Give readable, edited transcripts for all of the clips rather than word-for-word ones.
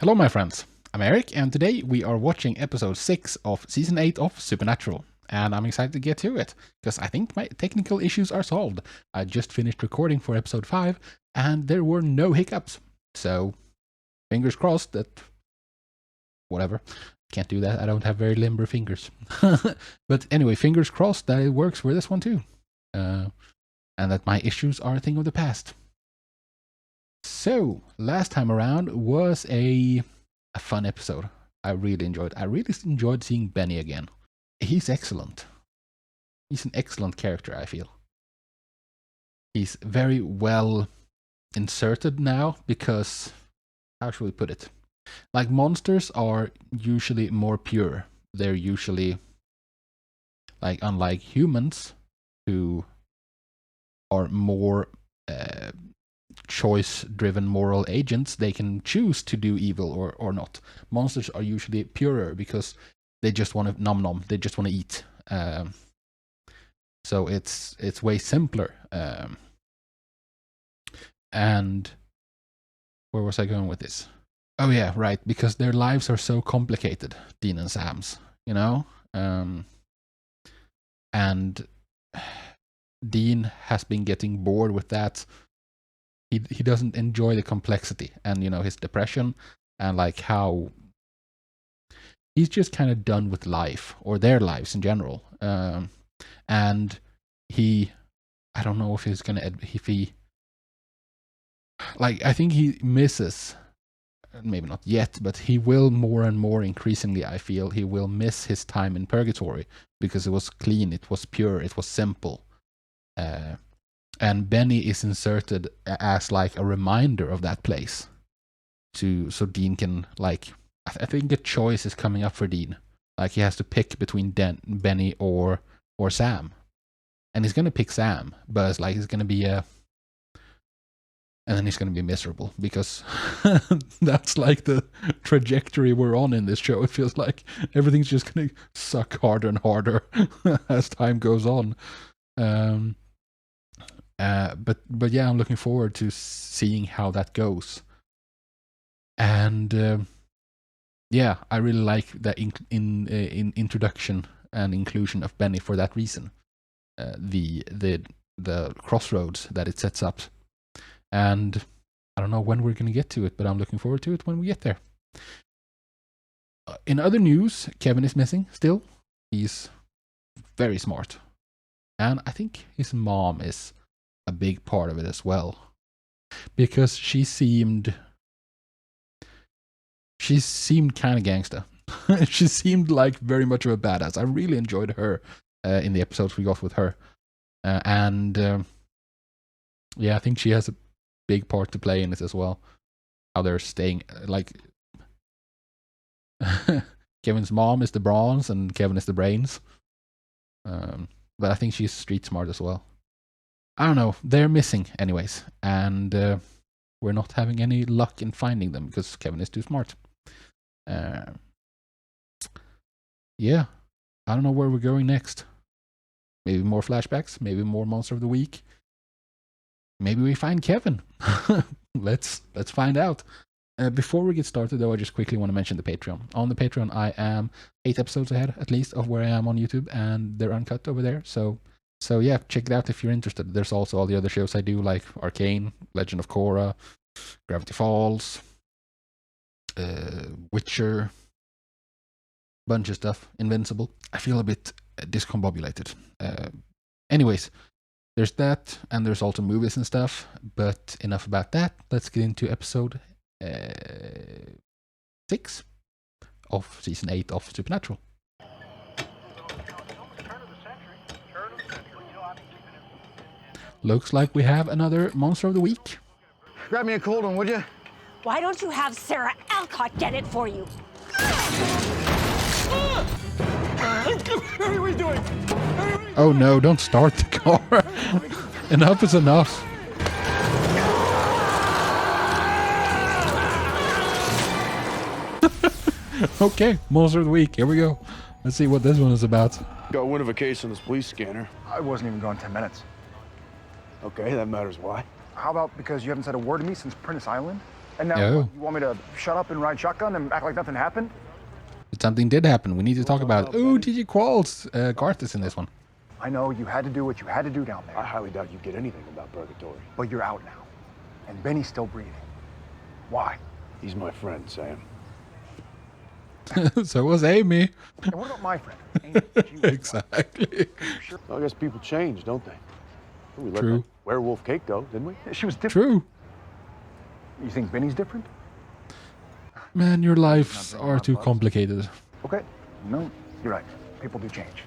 Hello, my friends. I'm Eric, and today we are watching episode 6 of season 8 of Supernatural. And I'm excited to get to it, because I think my technical issues are solved. I just finished recording for episode 5, and there were no hiccups. So, fingers crossed that. Whatever. Can't do that. I don't have very limber fingers. But anyway, fingers crossed that it works for this one too. And that my issues are a thing of the past. So, last time around was a fun episode. I really enjoyed seeing Benny again. He's excellent. He's an excellent character, I feel. He's very well inserted now because, how should we put it? Like, monsters are usually more pure. They're usually, like, unlike humans who are more choice-driven moral agents, they can choose to do evil or not. Monsters are usually purer because they just want to nom, they just want to eat. So it's way simpler. And where was I going with this? Oh yeah, right, because their lives are so complicated, Dean and Sam's, you know? And Dean has been getting bored with that. He doesn't enjoy the complexity and, you know, his depression and like how he's just kind of done with life or their lives in general. And I don't know if he's gonna, I think he misses, maybe not yet, but he will more and more increasingly, I feel, he will miss his time in purgatory because it was clean, it was pure, it was simple. And Benny is inserted as like a reminder of that place. So Dean can, like, I think a choice is coming up for Dean. Like, he has to pick between Benny or Sam. And he's going to pick Sam, but it's like he's going to be and then he's going to be miserable because that's like the trajectory we're on in this show. It feels like everything's just going to suck harder and harder as time goes on. But yeah, I'm looking forward to seeing how that goes. And yeah, I really like the in introduction and inclusion of Benny for that reason. The crossroads that it sets up, and I don't know when we're going to get to it, but I'm looking forward to it when we get there. In other news, Kevin is missing still. He's very smart, and I think his mom is a big part of it as well, because she seemed kind of gangsta. She seemed like very much of a badass. I really enjoyed her in the episodes we got with her, and yeah, I think she has a big part to play in it as well. How they're staying, like, Kevin's mom is the bronze and Kevin is the brains, but I think she's street smart as well. I don't know, they're missing anyways, and we're not having any luck in finding them because Kevin is too smart. Yeah, I don't know where we're going next. Maybe more flashbacks, maybe more Monster of the Week. Maybe we find Kevin. Let's find out. Before we get started, though, I just quickly want to mention the Patreon. On the Patreon, I am 8 episodes ahead, at least, of where I am on YouTube, and they're uncut over there. So yeah, check it out if you're interested. There's also all the other shows I do, like Arcane, Legend of Korra, Gravity Falls, Witcher, bunch of stuff, Invincible. I feel a bit discombobulated. Anyways, there's that, and there's also movies and stuff, but enough about that. Let's get into episode 6 of season 8 of Supernatural. Looks like we have another Monster of the Week. Grab me a cold one, would you? Why don't you have Sarah Alcott get it for you? What are you doing? Oh no, don't start the car. Enough is enough. Okay, Monster of the Week, here we go. Let's see what this one is about. Got wind of a case on this police scanner. I wasn't even gone 10 minutes. Okay, that matters. Why? How about because you haven't said a word to me since Prentice Island? And now Oh. what, you want me to shut up and ride shotgun and act like nothing happened? But something did happen. We need to talk about it. Oh, TG Qualls. Garth is in this one. I know you had to do what you had to do down I there, highly doubt you get anything about purgatory. but you're out now. And Benny's still breathing. Why? He's my friend, Sam. So was Amy. And what about my friend? Amy? She was Exactly. sure. Well, I guess people change, don't they? We let True. that werewolf cake go, didn't we? She was different. True. You think Benny's different? Man, your lives are too complicated. Okay. No, you're right. People do change.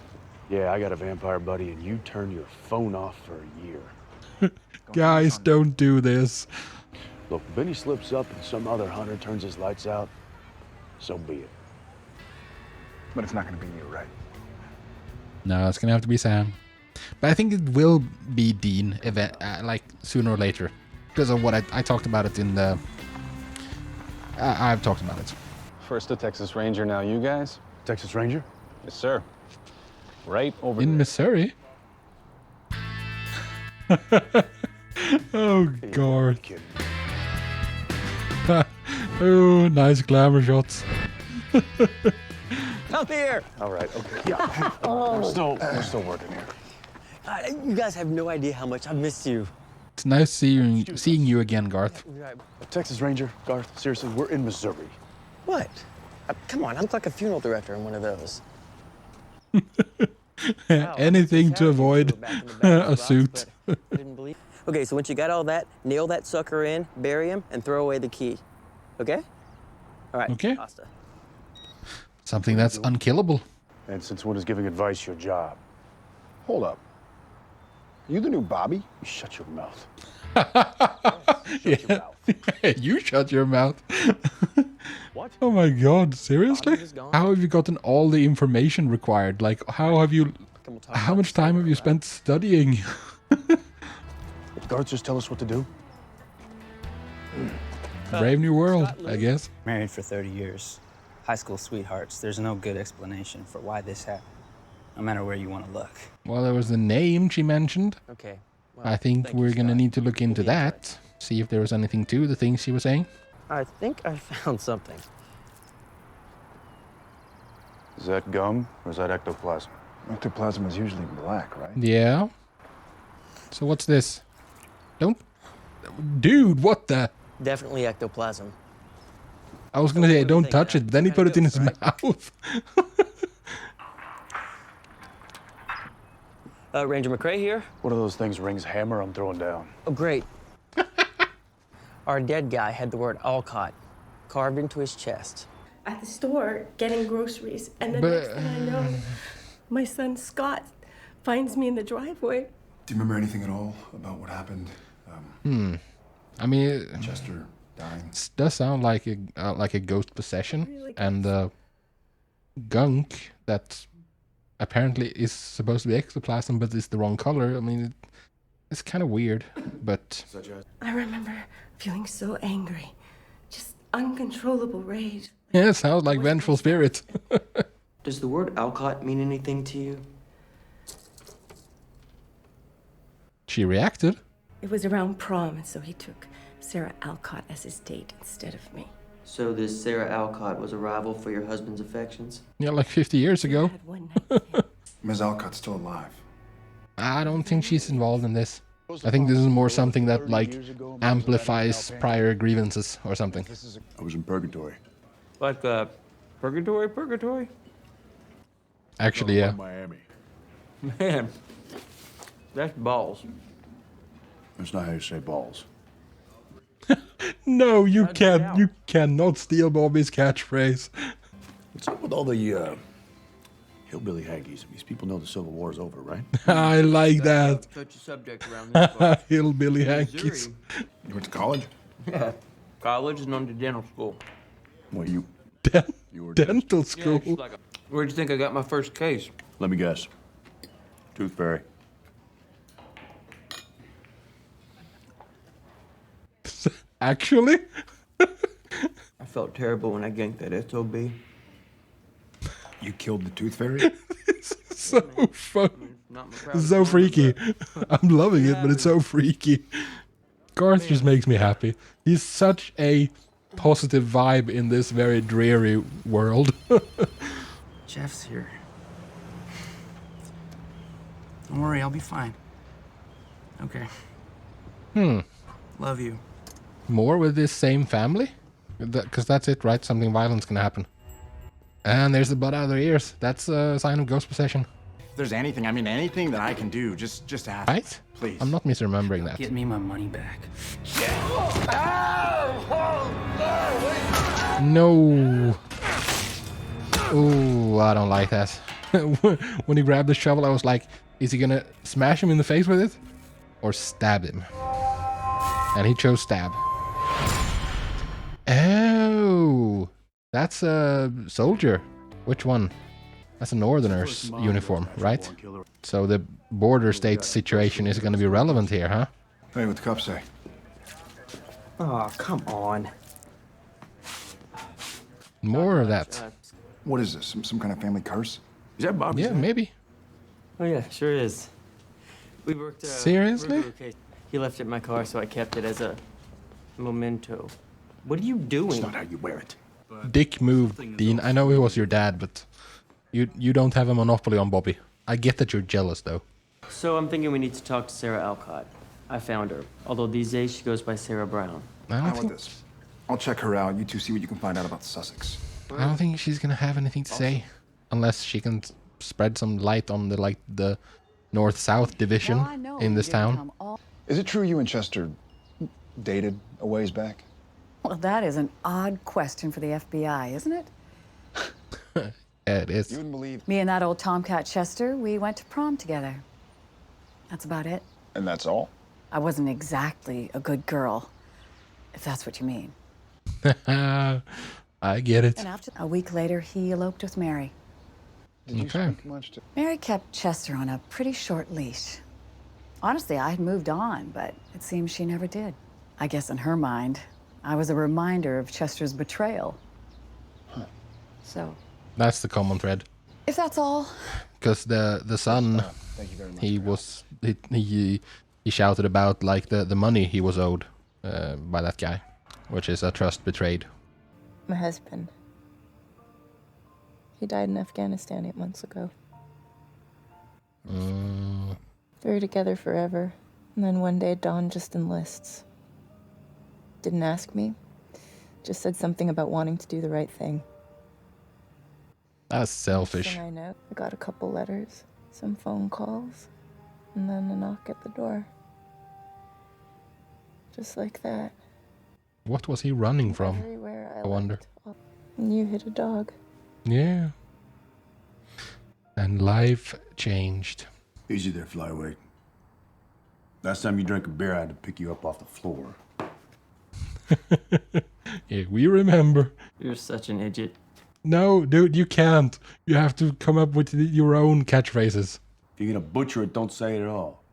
Yeah, I got a vampire buddy, and you turn your phone off for a year. Guys, don't do this. Look, Benny slips up and some other hunter turns his lights out. So be it. But it's not going to be you, right? No, it's gonna have to be Sam. But I think it will be Dean, like sooner or later, because of what I talked about it in the. I've talked about it. First a Texas Ranger, now you guys? Texas Ranger? Yes, sir. Right over In there. Missouri. Oh, God. Kidding. Oh, nice glamour shots. Come here! All right, okay. Yeah. We're still working here. You guys have no idea how much I miss you. It's nice seeing you again, Garth. Texas Ranger, Garth, seriously, we're in Missouri. What? Come on, I'm like a funeral director in one of those. Anything to avoid a suit. Okay, so once you got all that, nail that sucker in, bury him, and throw away the key. Okay? All right. Okay. Pasta. Something that's unkillable. And since when is giving advice your job? Hold up. You the new Bobby? You shut your mouth. Yeah. You shut your mouth. What? Oh my God, seriously? Bobby was gone. How have you gotten all the information required? Like, how much time have you spent studying? Did Garth just tell us what to do? Brave New World, I guess. Married for 30 years. High school sweethearts. There's no good explanation for why this happened, no matter where you want to look. Well, there was the name she mentioned. Okay. Well, I think thank you, we're gonna Scott. need to look into We'll be in touch. that. See if there was anything to the things she was saying. I think I found something. Is that gum or is that ectoplasm? Ectoplasm is usually black, right? Yeah. So what's this? Don't... Dude, what the... Definitely ectoplasm. I was gonna say, What do you don't think? touch it. Then he put it in his Right? mouth. Ranger McCrae here. What are those things, rings, hammer I'm throwing down? Oh, great. Our dead guy had the word Alcott carved into his chest. At the store getting groceries, and the But- next thing I know, my son Scott finds me in the driveway. Do you remember anything at all about what happened? I mean, Chester dying? it does sound like a ghost possession. Really And gunk that apparently is supposed to be ectoplasm, but it's the wrong color. I mean, it's kind of weird, but... I remember feeling so angry, just uncontrollable rage. Yeah, it sounds like vengeful spirit. Does the word Alcott mean anything to you? She reacted. It was around prom, and so he took Sarah Alcott as his date instead of me. So this Sarah Alcott was a rival for your husband's affections? Yeah, like 50 years I ago. had one night with him. Ms. Alcott's still alive. I don't think she's involved in this. I think this is more something that, like, amplifies prior grievances or something. I was in purgatory. Like purgatory? Actually, yeah. Miami. Man, that's balls. That's not how you say balls. No, you can't. You cannot steal Bobby's catchphrase. What's up with all the hillbilly Aggies? These people know the Civil War's over, right? I like that. Touchy subject around this part. Hillbilly Yankees. You went to college? Yeah. College and on to dental school. Well, you were Dental school. Where'd you think I got my first case? Let me guess. Tooth Fairy. Actually? I felt terrible when I ganked that SOB. You killed the Tooth Fairy? So fun. Not my proudest So moment, freaky. but- I'm loving it, but it's so freaky. Garth just makes me happy. He's such a positive vibe in this very dreary world. Jeff's here. Don't worry, I'll be fine. Okay. Love you. More with this same family? Because that's it, right? Something violent's gonna happen. And there's the blood out of their ears. That's a sign of ghost possession. If there's anything, I mean anything that I can do, just ask. Right? Please. I'm not misremembering that. Get me my money back. No. Ooh, I don't like that. When he grabbed the shovel, I was like, is he gonna smash him in the face with it? Or stab him? And he chose stab. Oh, that's a soldier. Which one? That's a northerner's uniform, right? So the border state situation is going to be relevant here, huh? Hey, what the cops say? Oh, come on. More of that. What is this? Some kind of family curse? Is that Bobby's Yeah, dad? maybe. Oh yeah, sure is. We worked. Seriously? He left it in my car, so I kept it as a memento. What are you doing? It's not how you wear it. Dick moved, Dean. I know he was your dad, but you don't have a monopoly on Bobby. I get that you're jealous, though. So I'm thinking we need to talk to Sarah Alcott. I found her. Although these days she goes by Sarah Brown. I How don't about think this? I'll check her out. You two see what you can find out about Sussex. she's gonna have anything to say, unless she can spread some light on the north-south division in this town. Is it true you and Chester dated a ways back? Well, that is an odd question for the FBI, isn't it? Yeah, it is. You wouldn't believe. Me and that old tomcat Chester, we went to prom together. That's about it. And that's all? I wasn't exactly a good girl, if that's what you mean. I get it. And after a week later, he eloped with Mary. Did you Okay. speak much to... Mary kept Chester on a pretty short leash. Honestly, I had moved on, but it seems she never did. I guess in her mind, I was a reminder of Chester's betrayal. So, That's the common thread. if that's all, Because the son, Thank you very much. he shouted about like the money he was owed by that guy, which is a trust betrayed. My husband. He died in Afghanistan 8 months ago. They were together forever. And then one day, Dawn just enlists. Didn't ask me. Just said something about wanting to do the right thing. That's selfish. Next thing I know, I got a couple letters, some phone calls, and then a knock at the door. Just like that. What was he running from? Everywhere I wonder. looked, and you hit a dog. Yeah. And life changed. Easy there, flyweight. Last time you drank a beer, I had to pick you up off the floor. Yeah, we remember. You're such an idiot. No, dude, you can't. You have to come up with your own catchphrases. If you're gonna butcher it, don't say it at all.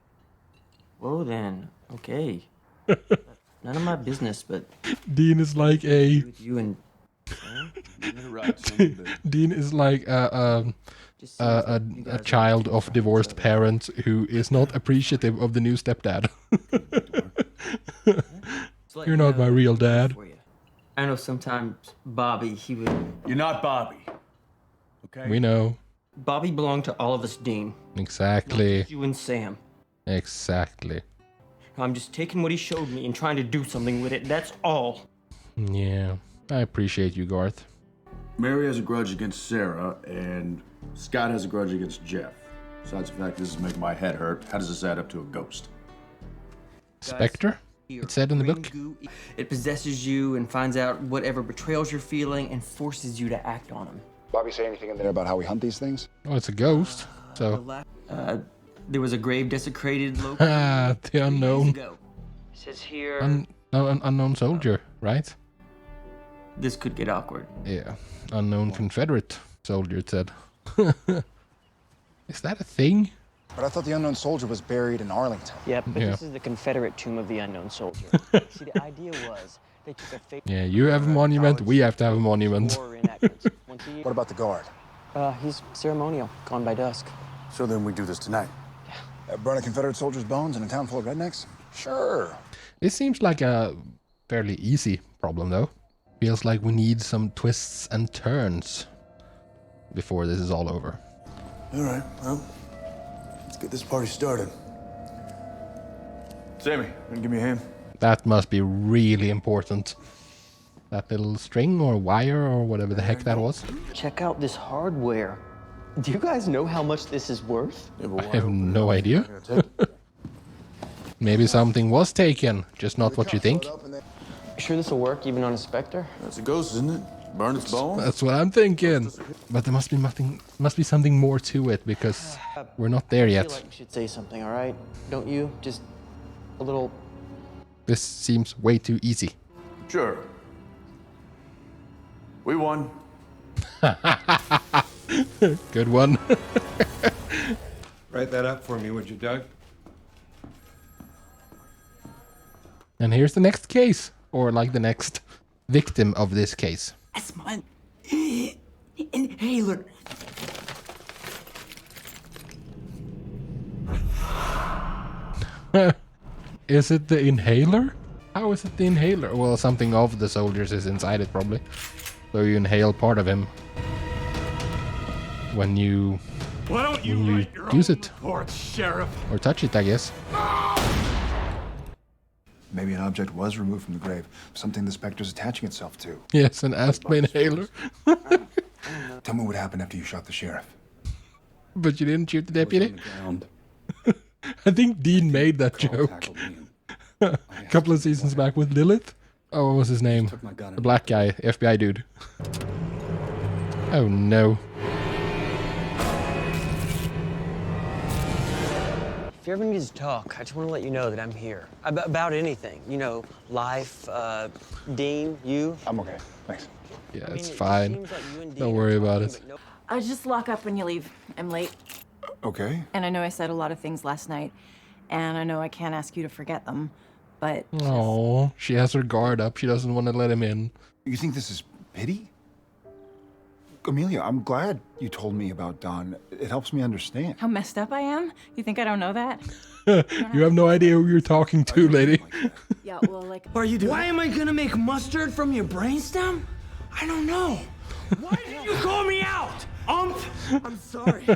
Whoa then. Okay. None of my business, but Dean is like a with you and You're right, son of a bitch. Dean is like just seems like you a guys child are of divorced parents who is not appreciative of the new stepdad. Just let You're you not know my real dad. for you. I know sometimes Bobby, he would. You're not Bobby. Okay? We know. Bobby belonged to all of us, Dean. Exactly. Not you and Sam. Exactly. I'm just taking what he showed me and trying to do something with it. That's all. Yeah. I appreciate you, Garth. Mary has a grudge against Sarah, and Scott has a grudge against Jeff. Besides the fact this is making my head hurt, how does this add up to a ghost? Spectre? It said in the book. It possesses you and finds out whatever betrayals you're feeling and forces you to act on them. Bobby say anything in there about how we hunt these things? Oh, it's a ghost. So, There was a grave desecrated locally. the 3 days unknown, ago. It says here. unknown soldier, right? This could get awkward. Yeah, unknown Confederate soldier, it said. Is that a thing? But I thought the unknown soldier was buried in Arlington. Yep, but Yeah. this is the Confederate tomb of the unknown soldier. See, the idea was they took a fake Yeah, you have a monument, we have to have a monument. war reenactments once a year. What about the guard? He's ceremonial, gone by dusk. So then we do this tonight. Burn a Confederate soldier's bones in a town full of rednecks? Sure. It seems like a fairly easy problem, though. Feels like we need some twists and turns before this is all over. All right, well, let's get this party started. Sammy, gonna give me a hand? That must be really important. That little string or wire or whatever the heck that was. Check out this hardware. Do you guys know how much this is worth? I have no idea. Maybe something was taken, just not what you think. Sure this will work even on a spectre? That's a ghost, isn't it? Burn its bones? That's what I'm thinking. But there must be something more to it, because we're not there I feel yet. like you should say something, all right? Don't you? Just a little... This seems way too easy. Sure. We won. Good one. Write that up for me, would you, Doug? And here's the next case, or like the next victim of this case. That's my inhaler. Is it the inhaler? How is it the inhaler? Well, something of the soldiers is inside it, probably. So you inhale part of him when you use it report, Sheriff? or touch it, I guess. Maybe an object was removed from the grave, something the specter's attaching itself to. Yes, an asthma inhaler. Tell me what happened after you shot the sheriff. But you didn't shoot the deputy? I think Dean made that joke a couple of seasons back with Lilith. Oh, what was his name? The black guy, FBI dude. Oh no. If you ever need to talk, I just want to let you know that I'm here. About anything. You know, life, Dean, you. I'm okay, thanks. Yeah, it's fine. Don't worry about it. Just lock up when you leave. I'm late. Okay. And I know I said a lot of things last night, and I know I can't ask you to forget them, but... Oh, she has her guard up. She doesn't want to let him in. You think this is pity? Amelia, I'm glad you told me about Don. It helps me understand. How messed up I am? You think I don't know that? You have no idea who you're talking to, lady. Yeah, well, like... What are you doing? Why am I gonna make mustard from your brainstem? I don't know. Why did you call me out? I'm sorry.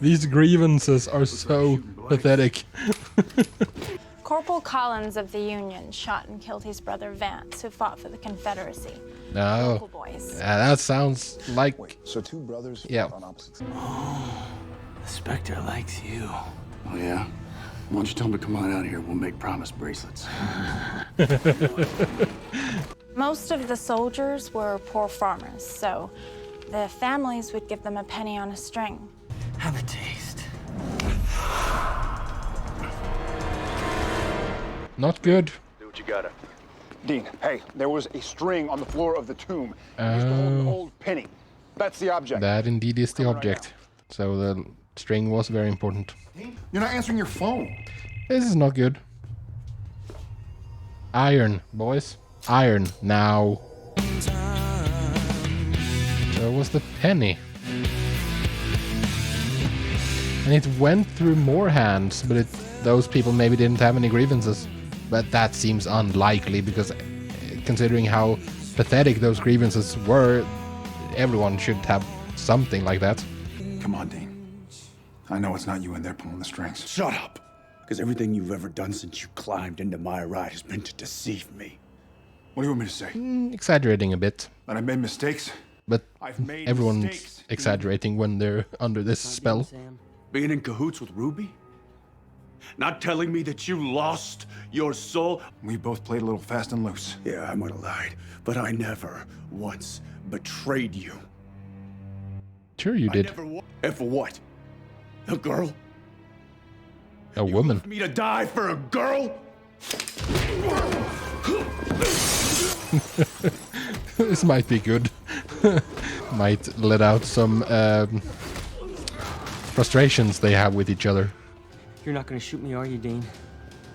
These grievances are so pathetic. Corporal Collins of the Union shot and killed his brother Vance, who fought for the Confederacy. No. Local boys. Yeah, that sounds like... Wait, so two brothers Yeah. on opposite sides. Oh, the Spectre likes you. Oh, yeah? Why don't you tell him to come on out here? We'll make promise bracelets. Most of the soldiers were poor farmers, so the families would give them a penny on a string. Have a taste. Not good. Do what you gotta. Dean, hey, there was a string on the floor of the tomb. It used to hold an old penny. That's the object. That indeed is the object. So the string was very important. You're not answering your phone. This is not good. Iron, boys. Iron, now. Where was the penny? And it went through more hands, but those people maybe didn't have any grievances. But that seems unlikely, because considering how pathetic those grievances were, everyone should have something like that. Come on, Dean. I know it's not you in there pulling the strings. Shut up! Because everything you've ever done since you climbed into my ride has been to deceive me. What do you want me to say? Exaggerating a bit. That I made mistakes? But I've made everyone's mistakes. exaggerating when they're under this spell. Being in cahoots with Ruby? Not telling me that you lost your soul? We both played a little fast and loose. Yeah, I might have lied, but I never once betrayed you. Sure you did. And for what? A girl? A woman. Me to die for a girl? This might be good. Might let out some frustrations they have with each other. You're not gonna shoot me, are you, Dean?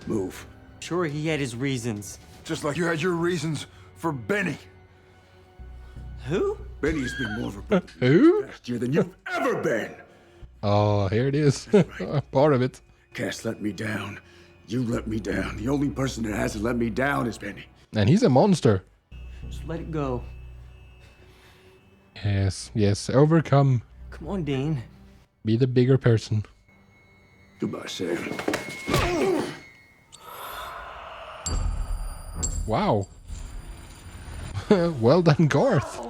Move. Sure, he had his reasons. Just like you had your reasons for Benny. Who? Benny has been more of a Who? past year than you've ever been. Oh, here it is. Part of it. Cass let me down. You let me down. The only person that hasn't let me down is Benny. And he's a monster. Just let it go. Yes, yes, overcome. Come on, Dean. Be the bigger person. Goodbye, Sam. Wow. Well done, Garth.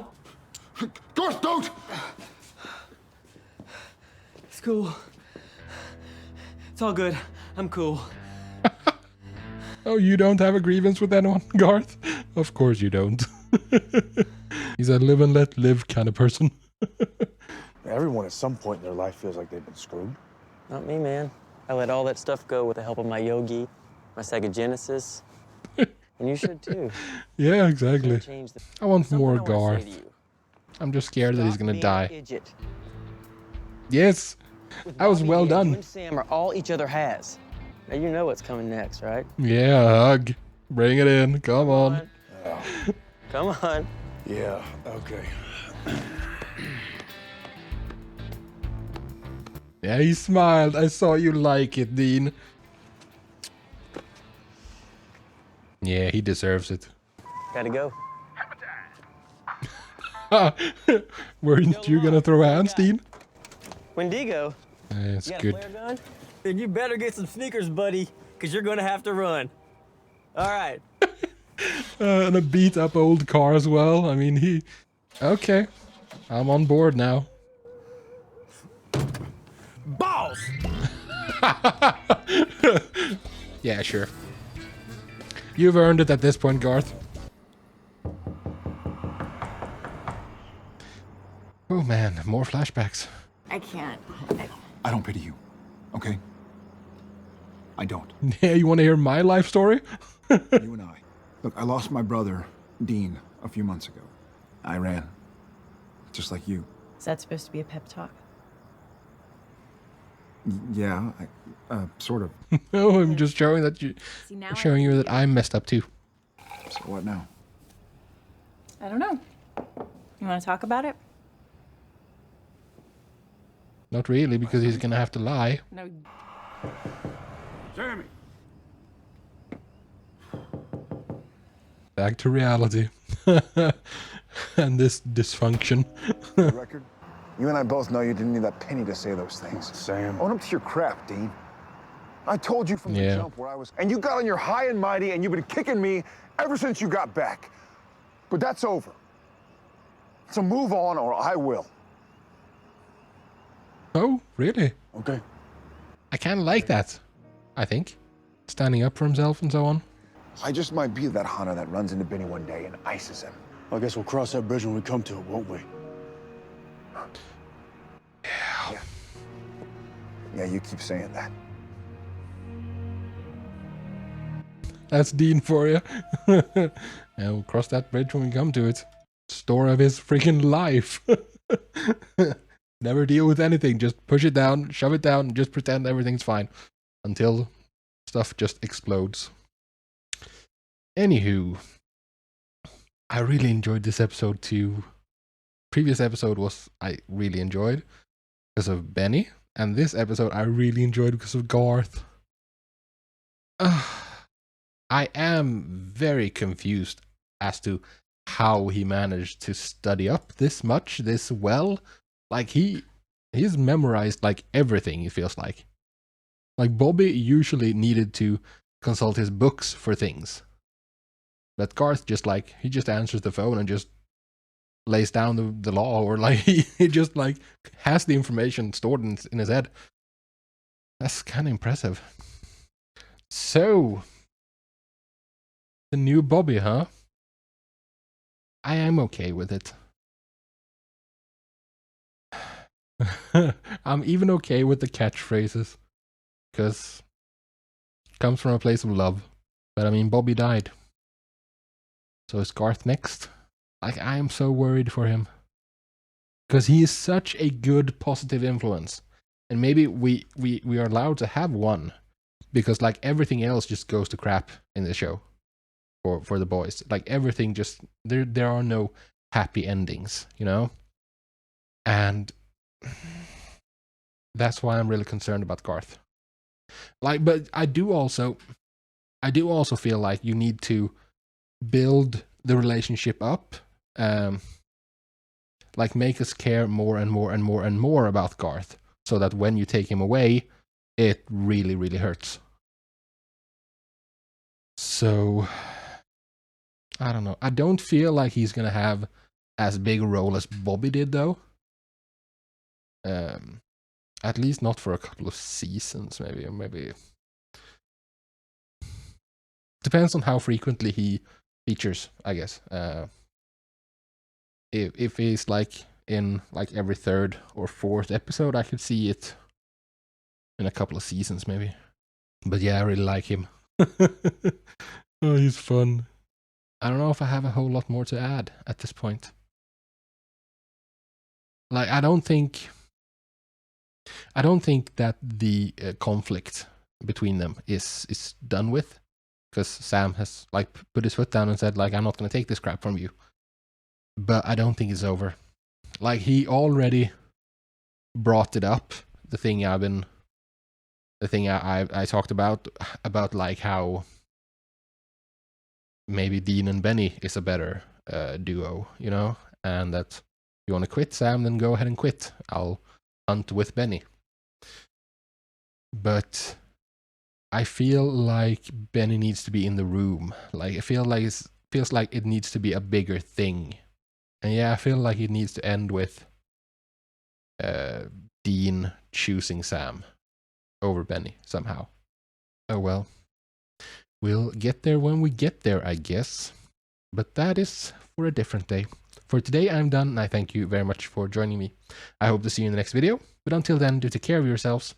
Garth, don't! It's cool. It's all good. I'm cool. Oh, you don't have a grievance with anyone, Garth? Of course you don't. He's a live and let live kind of person. Everyone at some point in their life feels like they've been screwed. Not me, man. I let all that stuff go with the help of my yogi, my psychogenesis. And you should too. Yeah, exactly. I want more Garth. I'm just scared that he's gonna die. Idiot. Yes, that was well done. You and Sam are all each other has. Now you know what's coming next, right? Yeah, hug. Bring it in. Come on. Come on. Yeah, okay. Yeah, he smiled. I saw you like it, Dean. Yeah, he deserves it. Gotta go. Weren't you gonna throw hands, Dean? Wendigo. That's You got a good. flare gun? Then you better get some sneakers, buddy, because you're gonna have to run. All right. And a beat up old car as well. I mean, he... Okay. I'm on board now. Balls! Yeah, sure. You've earned it at this point, Garth. Oh man, more flashbacks. I can't. I don't pity you, okay? I don't. Yeah, you want to hear my life story? You and I. Look, I lost my brother, Dean, a few months ago. I ran. Just like you. Is that supposed to be a pep talk? Yeah, sort of. No, I'm just showing that showing you that I'm messed up too. So what now? I don't know. You want to talk about it? Not really, because he's gonna have to lie. No. Sammy! Back to reality. And this dysfunction. Record? You and I both know you didn't need that penny to say those things. Sam. Own up to your crap, Dean. I told you from the Yeah. jump where I was, and you got on your high and mighty, and you've been kicking me ever since you got back. But that's over. So move on, or I will. Oh, really? Okay. I kind of like that. I think. Standing up for himself and so on. I just might be that hunter that runs into Benny one day and ices him. I guess we'll cross that bridge when we come to it, won't we? Yeah. Yeah, you keep saying that. That's Dean for you. And we'll cross that bridge when we come to it. Story of his freaking life. Never deal with anything. Just push it down, shove it down, and just pretend everything's fine. Until stuff just explodes. Anywho. I really enjoyed this episode too. Previous episode I really enjoyed because of Benny. And this episode I really enjoyed because of Garth. I am very confused as to how he managed to study up this much, this well. Like he's memorized like everything, it feels like. Like Bobby usually needed to consult his books for things. But Garth he just answers the phone and just lays down the law, or like he just like has the information stored in his head. That's kind of impressive. So, the new Bobby, huh? I am okay with it. I'm even okay with the catchphrases, because it comes from a place of love. But I mean, Bobby died. So is Garth next? Like, I am so worried for him. Because he is such a good positive influence. And maybe we are allowed to have one. Because like everything else just goes to crap in the show. For the boys. Like everything just, there are no happy endings, you know? And that's why I'm really concerned about Garth. Like, but I do also feel like you need to build the relationship up. Like make us care more and more and more and more about Garth, so that when you take him away, it really, really hurts. So, I don't know. I don't feel like he's gonna have as big a role as Bobby did, though. At least not for a couple of seasons, maybe, or maybe. Depends on how frequently he features, I guess. If he's like in like every third or fourth episode, I could see it in a couple of seasons, maybe. But yeah, I really like him. Oh, he's fun. I don't know if I have a whole lot more to add at this point. Like, I don't think that the conflict between them is done with, because Sam has like put his foot down and said like, I'm not going to take this crap from you. But I don't think it's over. Like, he already brought it up, the thing I talked about like how maybe Dean and Benny is a better duo, you know, and that if you want to quit Sam, then go ahead and quit. I'll hunt with Benny. But I feel like Benny needs to be in the room. Like, I feels like it needs to be a bigger thing. And yeah, I feel like it needs to end with Dean choosing Sam over Benny somehow. Oh well. We'll get there when we get there, I guess. But that is for a different day. For today, I'm done, and I thank you very much for joining me. I hope to see you in the next video. But until then, do take care of yourselves,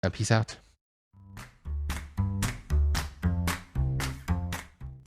and peace out.